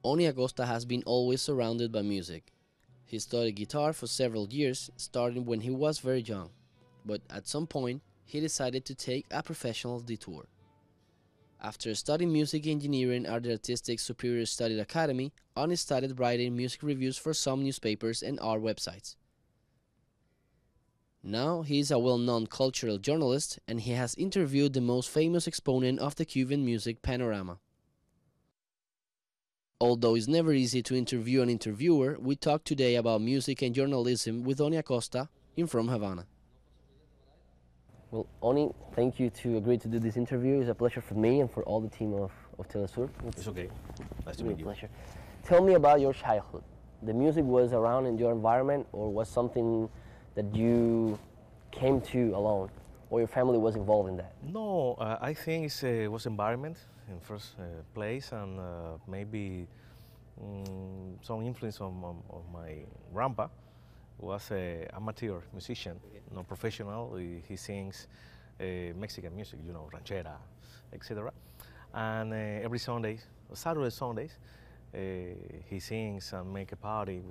Oni Acosta has been always surrounded by music. He studied guitar for several years, starting when he was very young, but at some point, he decided to take a professional detour. After studying music engineering at the Artistic Superior Studies Academy, Oni started writing music reviews for some newspapers and art websites. Now he is a well-known cultural journalist and he has interviewed the most famous exponent of the Cuban music panorama. Although it's never easy to interview an interviewer, we talk today about music and journalism with Oni Acosta in From Havana. Well, Oni, thank you to agree to do this interview. It's a pleasure for me and for all the team of Telesur. It's okay. Nice to meet you. Pleasure. Tell me about your childhood. The music was around in your environment or was something that you came to alone or your family was involved in that? No, I think it was environment in first place and maybe some influence of my grandpa was an amateur musician, not professional. He sings Mexican music, you know, ranchera, etc. And every Sunday, Saturday, Sundays, he sings and make a party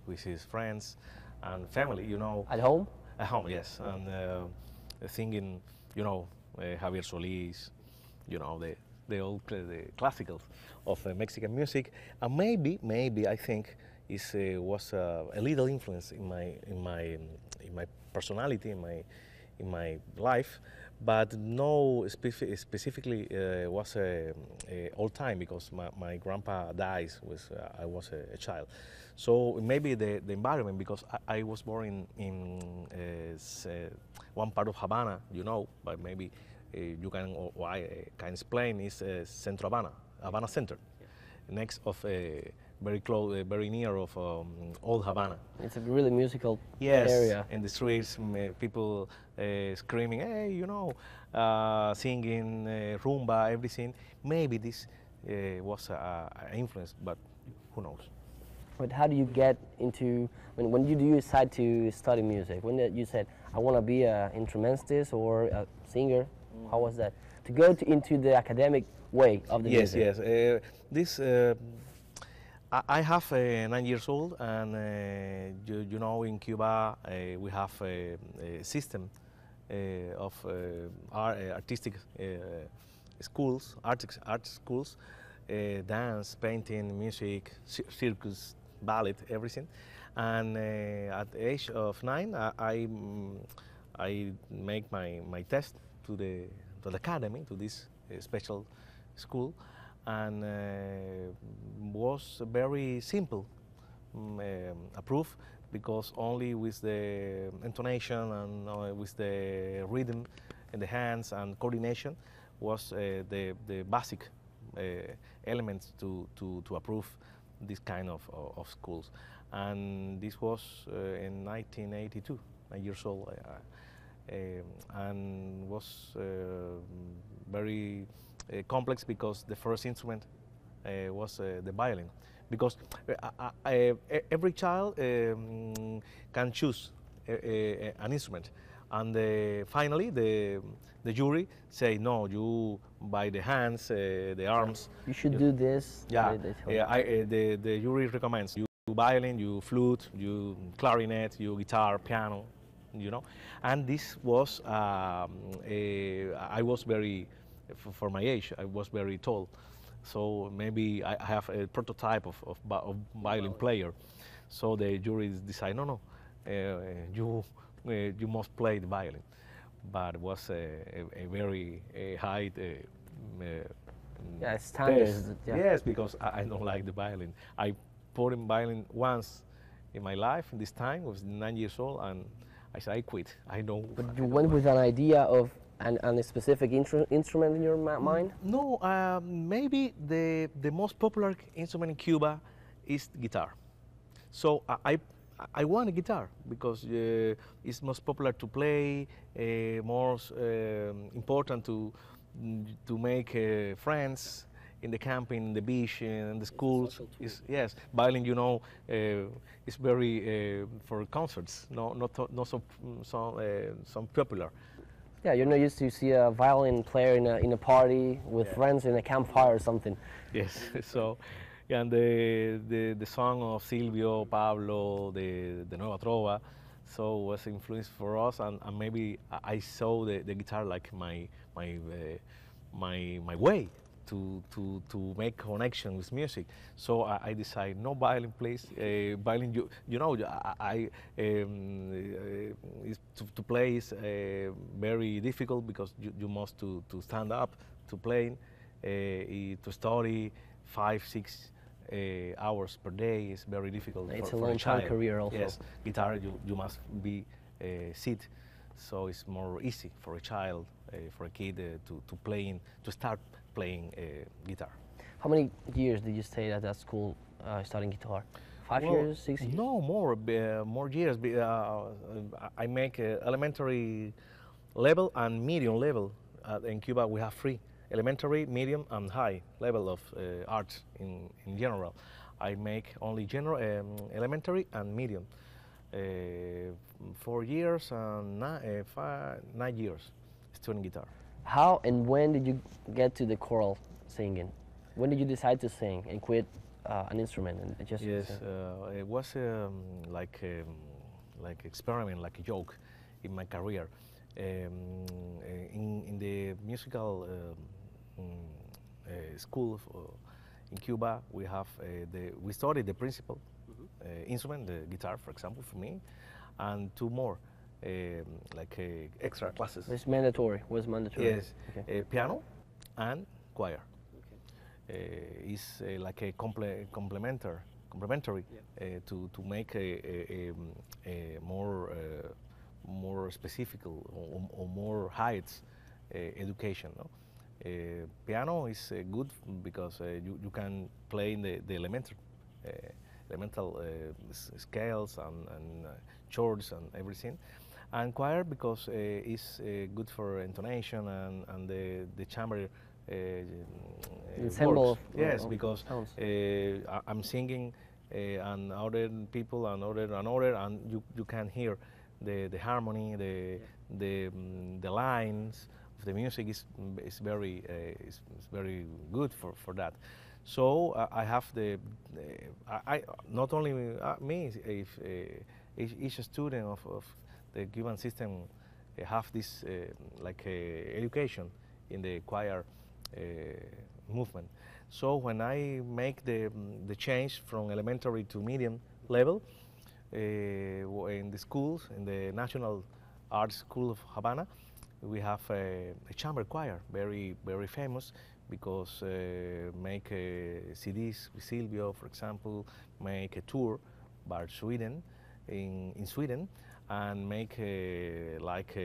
with his friends and family, you know. At home? At home, yes. And singing, you know, Javier Solís, you know, the old the classicals of Mexican music. And maybe I think it was a little influence in my personality, in my life, but no specifically was all time because my grandpa dies when I was a child. So maybe the environment, because I was born in one part of Havana, you know, but maybe you can or I can explain is Centro Havana Center, next of very close, very near of old Havana. It's a really musical yes, area. In the streets, people screaming, hey, you know, singing, rumba, everything. Maybe this was an influence, but who knows? But how do you get into, when you decide to study music? When you said, I want to be an instrumentist or a singer, how was that? To go into the academic way of the music. Yes, this, I have 9 years old, and you know, in Cuba we have a system of artistic schools, art schools, dance, painting, music, circus, ballet, everything. And at the age of 9, I make my test to the academy, to this special school, and was very simple approved, because only with the intonation and with the rhythm in the hands and coordination was the basic elements to approve this kind of schools. And this was in 1982, 9 years old, and was very complex, because the first instrument was the violin, because every child can choose an instrument, and finally the jury say, no, you by the hands, the arms. You should do this. Yeah, the jury recommends you violin, you flute, you clarinet, you guitar, piano, you know. And this was, I was very, for my age, I was very tall. So maybe I have a prototype of violin player. So the jury decide, no, you must play the violin. But it was a very high standard. Yeah. Yes, because I don't like the violin. I put in violin once in my life. This time I was 9 years old, and I said I quit. I don't. But you went with an idea of a specific instrument in your mind? No, maybe the most popular instrument in Cuba is guitar. So I want a guitar because it's most popular to play, more important to make friends in the camping, in the beach, in the schools. Yes, violin, you know, is very for concerts. Not so popular. Yeah, you're not used to see a violin player in a party with friends in a campfire or something. Yes, so and the song of Silvio, Pablo, the Nueva Trova, so was influence for us, and maybe I saw the guitar like my way to make connection with music. So I decided no violin, please. Violin, you know, to play is very difficult because you must to stand up to playing, to study 5, 6 hours per day is very difficult It's a for a long-time child. career also. Yes, guitar you must be sit, so it's more easy for a child, for a kid to playing to start playing guitar. How many years did you stay at that school studying guitar? 5 Well, years, 6 years? no more, more years. I make elementary level and medium level. In Cuba, we have three: elementary, medium, and high level of art in general. I make only general, elementary and medium. 4 years and 9 years studying guitar. How and when did you get to the choral singing? When did you decide to sing and quit an instrument and just Yes, sing? it was like experiment, like a joke in my career. In the musical school in Cuba, we have we studied the principal instrument, the guitar, for example, for me, and two more like extra classes. It's mandatory. Was mandatory. Yes, Okay. piano and choir. Is like a complementary to make a more specific or more heights education. No? Piano is good because you can play in the elemental scales and chords and everything, and choir because it's good for intonation and the chamber Ensemble works. Yes, of because sounds. I'm singing and other people and other, and you can hear the harmony, the lines of the music is very good for that. So I have I not only me, if each student of the Cuban system have this like education in the choir movement. So when I make the change from elementary to medium level in the schools, in the National Arts School of Havana, we have a chamber choir, very famous because make CDs with Silvio, for example, make a tour by Sweden in Sweden, and make like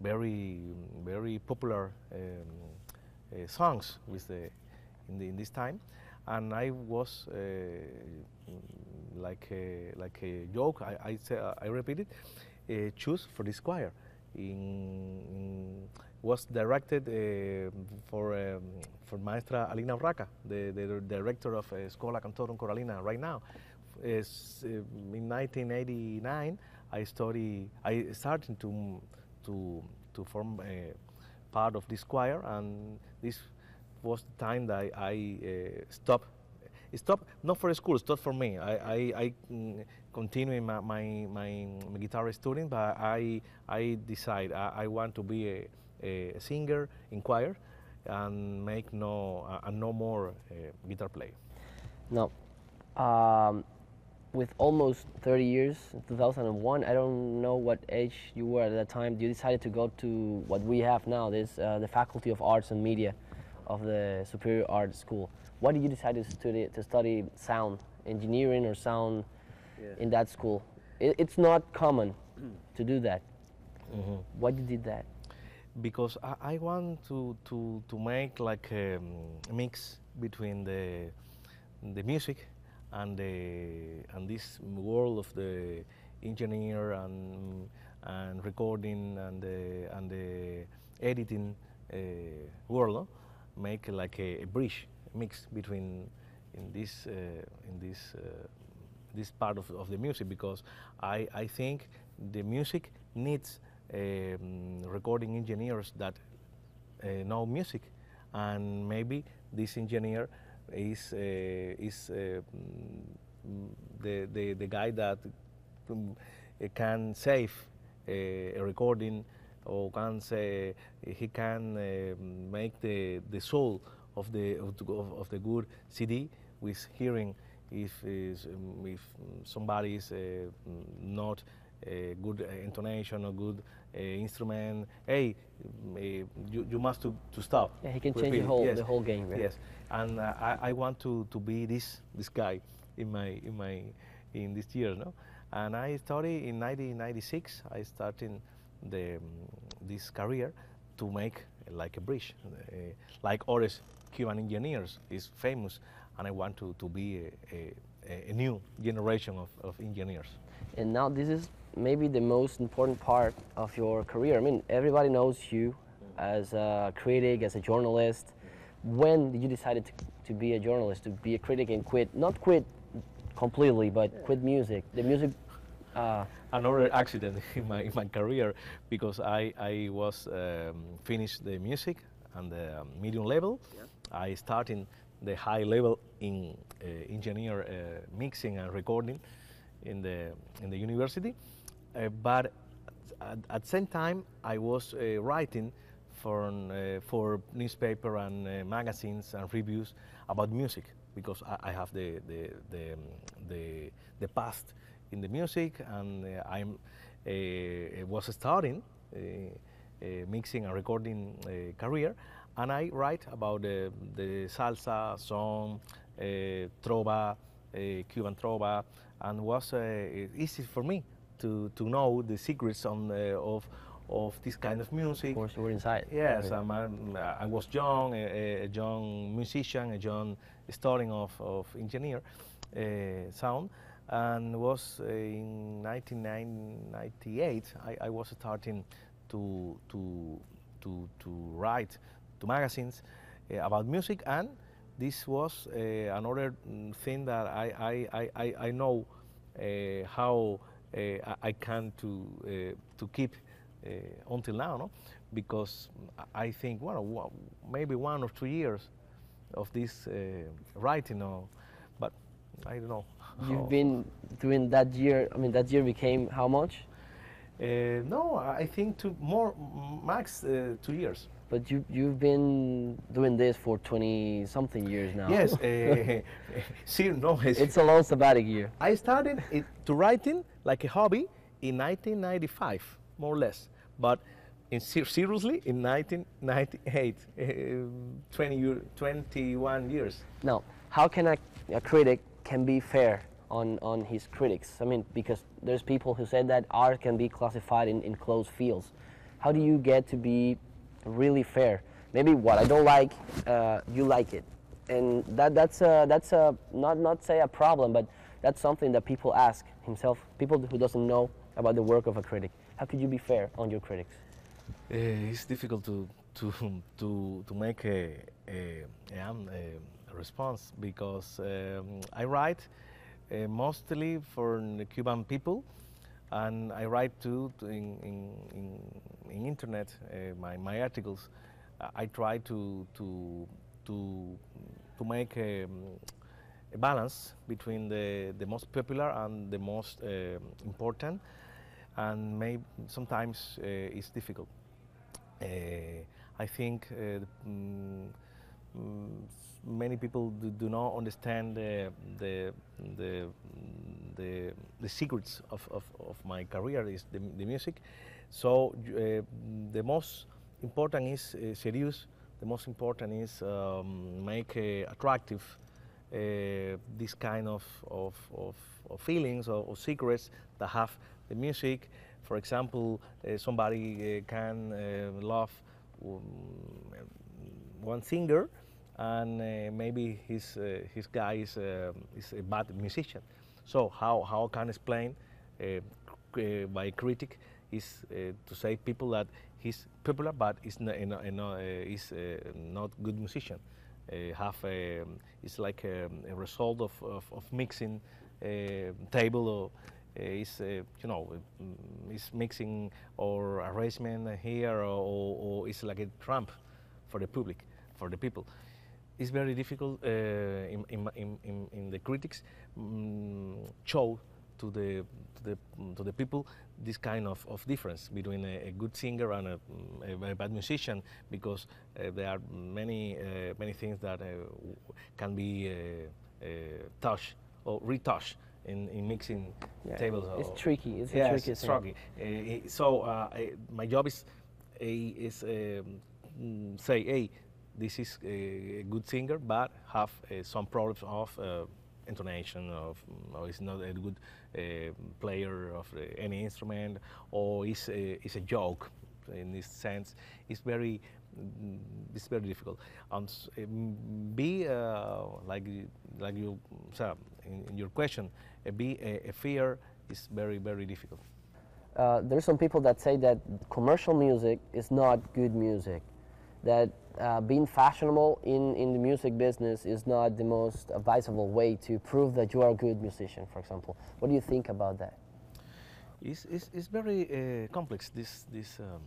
very popular songs with in this time, and I was like a joke. I repeated, choose for this choir. Was directed for Maestra Alina Urraca, the director of Escola Cantorum Coralina right now. In 1989, I started to form a part of this choir, and this was the time that I stopped. Stop not for school, stopped for me. I continue my guitar studying, but I decide I want to be a singer in choir and make no more guitar play. Now, with almost 30 years, in 2001, I don't know what age you were at that time. You decided to go to what we have now, this the Faculty of Arts and Media of the Superior Art School. Why did you decide to study sound engineering or sound in that school? It's not common to do that. Why did you did that? Because I want to make like a mix between the music and this world of the engineer and recording and the editing world. No? Make like a bridge mix between this part of the music, because I think the music needs recording engineers that know music, and maybe this engineer the guy that can save a recording, or can say he can make the soul of the good CD with hearing. If somebody is not a good intonation or good instrument, hey, you must to stop. Yeah, he can change repeat. Yes. the whole game. Yeah. Yes, and I want to be this guy in this year, no. And I started in 1996. I started this career to make like a bridge, like other Cuban engineers is famous, and I want to be a new generation of engineers. And now this is maybe the most important part of your career. I mean, everybody knows you as a critic, as a journalist. When did you decide to be a journalist, to be a critic and quit? Not quit completely, but quit music. The music. Another accident in my career, because I was finished the music and the medium level. Yeah. I started the high level in engineer mixing and recording in the university, but at the same time I was writing for newspaper and magazines and reviews about music, because I have the past in the music, and I'm was starting mixing and recording career, and I write about the salsa song, trova, Cuban trova, and was easy for me to know the secrets of this kind of music. Of course, you were inside. Yes, I was young, a young musician, a young starting of engineer sound, and was in 1998 I was starting to write to magazines about music, and this was another thing that I know how I can to keep until now, no? Because I think, well, maybe 1 or 2 years of this writing, but I don't know. You've been doing that year. I mean, that year became how much? No, I think max 2 years. But you've been doing this for 20-something years now. Yes, no, it's a long sabbatic year. I started to writing like a hobby in 1995, more or less. But seriously, in 1998, 21 years. Now, how can a critic can be fair on his critics? I mean, because there's people who said that art can be classified in closed fields. How do you get to be really fair? Maybe what I don't like, you like it, and that's not say a problem, but that's something that people ask himself. People who doesn't know about the work of a critic. How could you be fair on your critics? It's difficult to make a response, because I write mostly for the Cuban people, and I write too in internet my articles. I try to make a balance between the most popular and the most important, and maybe sometimes it's difficult. I think many people do not understand the secrets of my career is the music. So the most important is serious. The most important is make attractive this kind of feelings or secrets that have the music. For example, somebody can love one singer, and maybe his guy is a bad musician. So how can I explain by critic is to say people that he's popular but is not good musician. It's like a result of mixing table, or is is mixing or arrangement here, or it's like a trump for the public, for the people. it's very difficult in the critics show to the to the people this kind of difference between a good singer and a bad musician, because there are many things that can be touched or retouched in mixing tables. It's tricky. It's a Yes, tricky it's thing. tricky. So my job is say, hey, this is a good singer, but have some problems of intonation, or is not a good player of any instrument, or is a joke. In this sense, it's very difficult. And be like you said in your question, be a fear is very difficult. There's some people that say that commercial music is not good music, that being fashionable in the music business is not the most advisable way to prove that you are a good musician, for example. What do you think about that? It's very complex, this uh,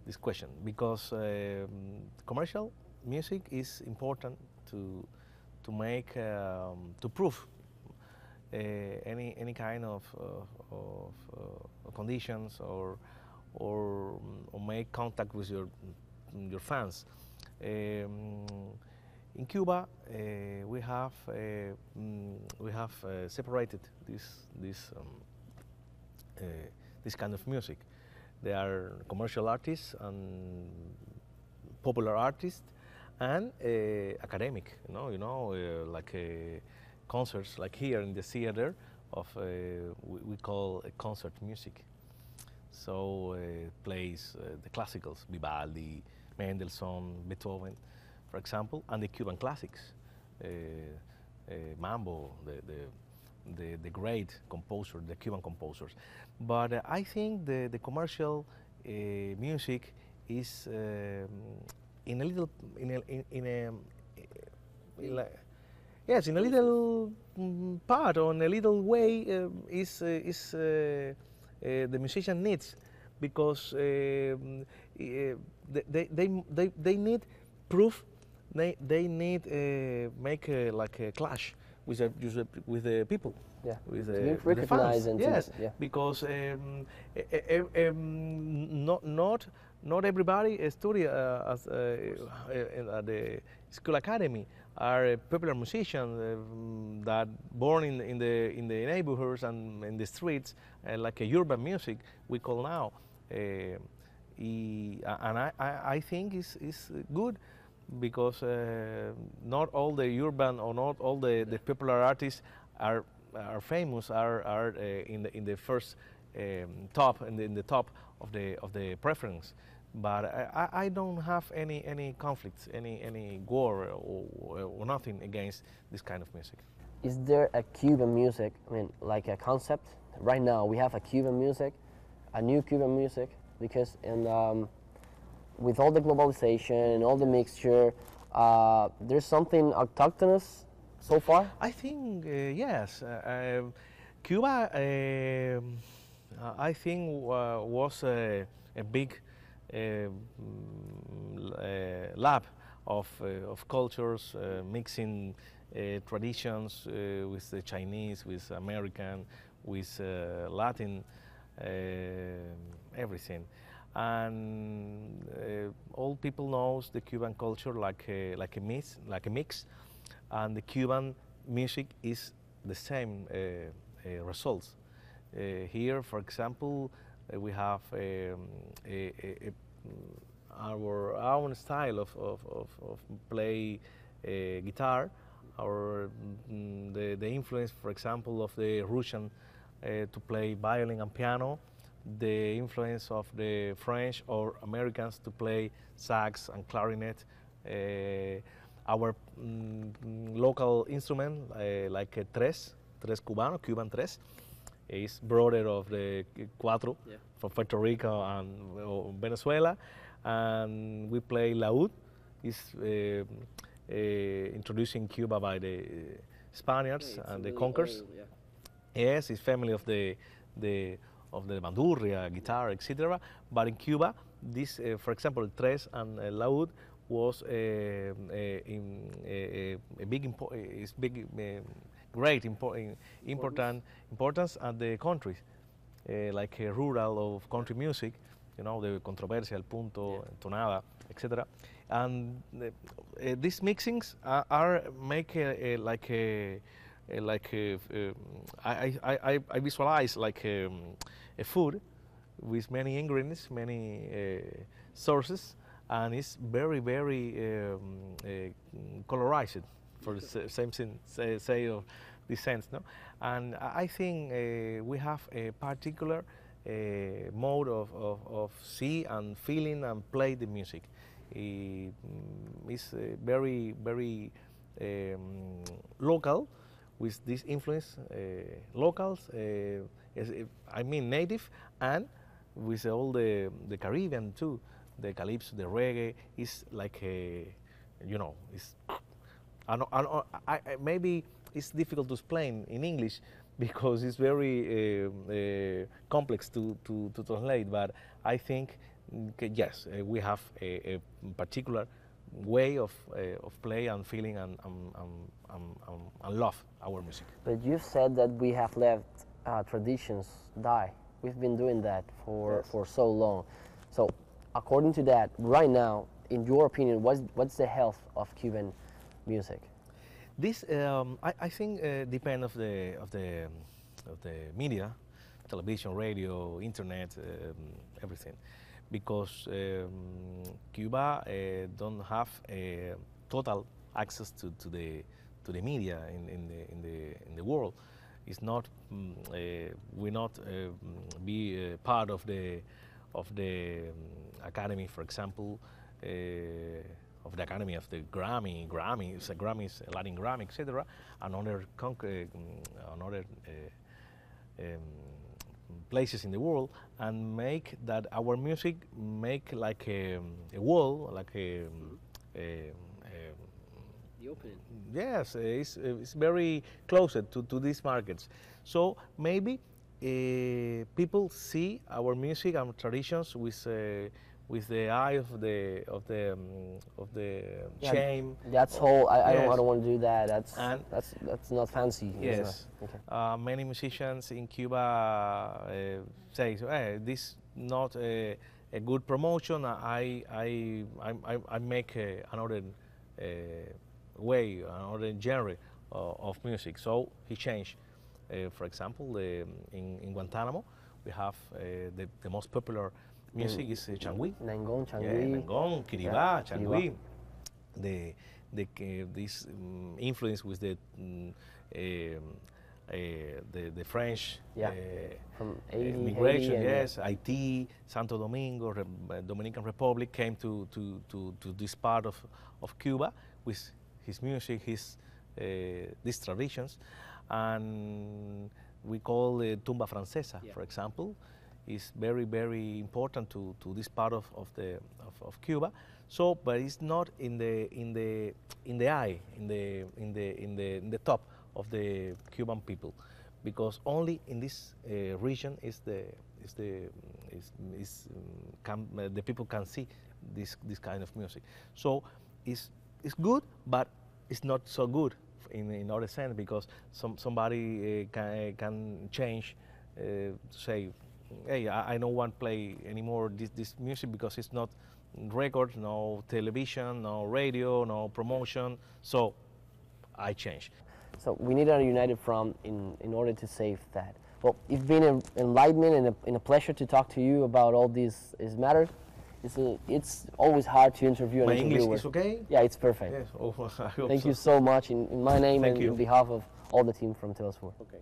this question, because commercial music is important to make to prove any kind of conditions, or make contact with your fans. In Cuba, we have separated this kind of music. There are commercial artists and popular artists, and academic. Like concerts, like here in the theater of we call concert music. So plays the classicals, Vivaldi, Mendelssohn, Beethoven, for example, and the Cuban classics, Mambo, the great composer, the Cuban composers. But I think the commercial music is in a little, yes, in a little part, or in a little way, the musician needs, because they need proof. They need make like a clash with the people. Yeah, with to be with the recognized fans. and Yes, yeah. because not everybody study at the school academy are popular musicians that born in the neighborhoods and in the streets, like a urban music we call now. And I think is good, because not all the urban, or not all the popular artists are famous, are in the first top, in the top of the preference. But I don't have any conflicts, any war, or nothing against this kind of music. Is there a Cuban music, I mean, like a concept? Right now we have a Cuban music, a new Cuban music, because with all the globalization and all the mixture, there's something autochthonous so far? I think yes. Cuba, I think, was a big lab of cultures, mixing traditions with the Chinese, with American, with Latin, everything. And all people knows the Cuban culture like a mix, and the Cuban music is the same results. Here, for example, we have our own style of play guitar, or the influence, for example, of the Russian to play violin and piano, the influence of the French or Americans to play sax and clarinet. Our local instrument, like a tres cubano, Cuban tres, is brother of the cuatro, yeah, from Puerto Rico and Venezuela, and we play laúd. It's introduced in Cuba by the Spaniards, yeah, and the really conquerors. Old, yeah. Yes, it's family of the bandurria, guitar, etc. But in Cuba, this, for example, tres and laúd was a big, great importance at the countries, like rural of country music, you know, the controversia, el punto, tonada, etc. And these mixings are make I visualize like a food with many ingredients, many sources, and it's very, very colorized for the same say of this sense, no? And I think we have a particular mode of see and feeling and play the music. It's very, very local, with this influence, locals, I mean native, and with all the Caribbean too. The calypso, the reggae is like a, you know, it's, maybe it's difficult to explain in English because it's very complex to translate, but I think, yes, we have a particular way of play and feeling and love our music. But you've said that we have let traditions die. We've been doing that for so long. So, according to that, right now, in your opinion, what's the health of Cuban music? This, I think, depends of the media, television, radio, internet, everything, because Cuba don't have total access to the media in the world. It's not we not be part of the Academy, for example, of the Academy of the Grammy, it's a Grammy, it's a Latin Grammy, etc. And other places in the world, and make that our music make like a wall, like a The opening. yes, it's very close to these markets. So maybe people see our music and traditions with the eye of the shame. That's whole. I Yes. don't want to do that. And That's not fancy. yes, Okay. many musicians in Cuba say, hey, this not a good promotion. I make another way, another genre of music. So he changed. For example, in Guantanamo, we have the most popular music is changüí. Nangón, Yeah, changüí. Nangón, Kiribá, changüí. This influence with the French From 80, migration, 80 and yes, Haiti, Santo Domingo, Dominican Republic came to this part of Cuba with his music, these traditions, and we call tumba francesa, for example, is very, very important to this part of Cuba. So, but it's not in the eye, in the top of the Cuban people, because only in this region the people can see this kind of music. So it's good, but it's not so good in other sense, because somebody can change, say, hey, I don't want to play anymore this music because it's not record, no television, no radio, no promotion. So I change. So we need a united front in order to save that. Well, it's been an enlightenment and a pleasure to talk to you about all these matters. It's always hard to interview an My interviewer. English is okay? Yeah, it's perfect. Yes. Oh, I hope Thank so. you so much in my name Thank and you. on behalf of all the team from Telesur. Okay.